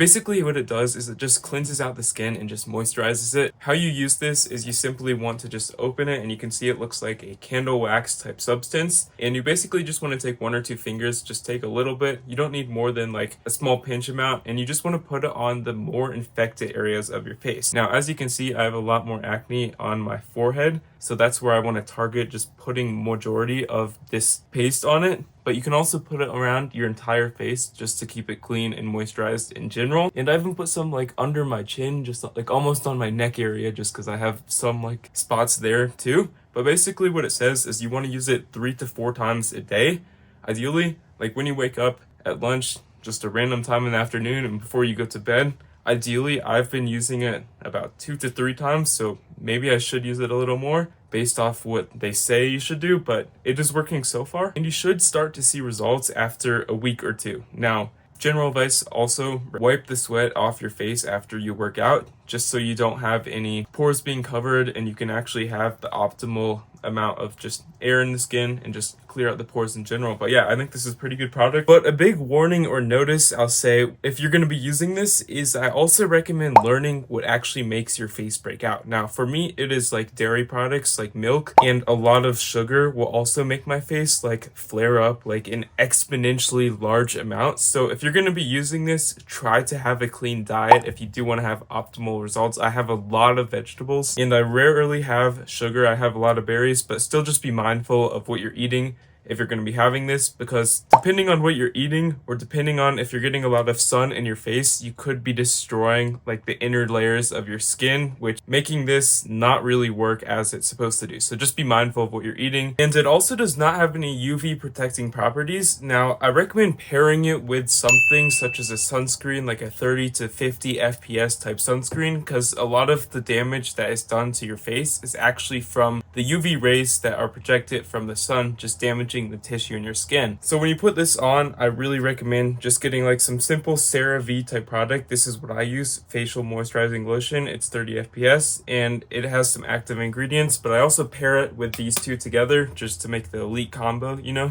basically what it does is it just cleanses out the skin and just moisturizes it. How you use this is you simply want to just open it, and you can see it looks like a candle wax type substance, and you basically just want to take 1 or 2 fingers, just take a little bit. You don't need more than like a small pinch amount, and you just want to put it on the more infected areas of your face. Now, as you can see, I have a lot more acne on my forehead, so that's where I want to target just putting majority of this paste on it. But you can also put it around your entire face just to keep it clean and moisturized in general. And I even put some like under my chin, just like almost on my neck area, just because I have some like spots there too. But basically what it says is you want to use it 3 to 4 times a day. Ideally, like when you wake up, at lunch, just a random time in the afternoon, and before you go to bed. Ideally, I've been using it about 2 to 3 times, so maybe I should use it a little more based off what they say you should do, but it is working so far, and you should start to see results after a week or 2. Now, general advice also, wipe the sweat off your face after you work out, just so you don't have any pores being covered, and you can actually have the optimal amount of just air in the skin and just clear out the pores in general. But yeah, I think this is a pretty good product. But a big warning or notice I'll say if you're going to be using this is I also recommend learning what actually makes your face break out. Now for me, it is like dairy products like milk, and a lot of sugar will also make my face like flare up like in exponentially large amounts. So if you're going to be using this, try to have a clean diet if you do want to have optimal results. I have a lot of vegetables and I rarely have sugar. I have a lot of berries, but still just be mindful of what you're eating if you're going to be having this, because depending on what you're eating, or depending on if you're getting a lot of sun in your face, you could be destroying like the inner layers of your skin, which making this not really work as it's supposed to do. So just be mindful of what you're eating. And it also does not have any UV protecting properties. Now I recommend pairing it with something such as a sunscreen, like a 30 to 50 FPS type sunscreen, because a lot of the damage that is done to your face is actually from the UV rays that are projected from the sun, just damaging the tissue in your skin. So when you put this on, I really recommend just getting like some simple CeraVe type product. This is what I use, facial moisturizing lotion. It's 30 FPS and it has some active ingredients, but I also pair it with these two together just to make the elite combo, you know?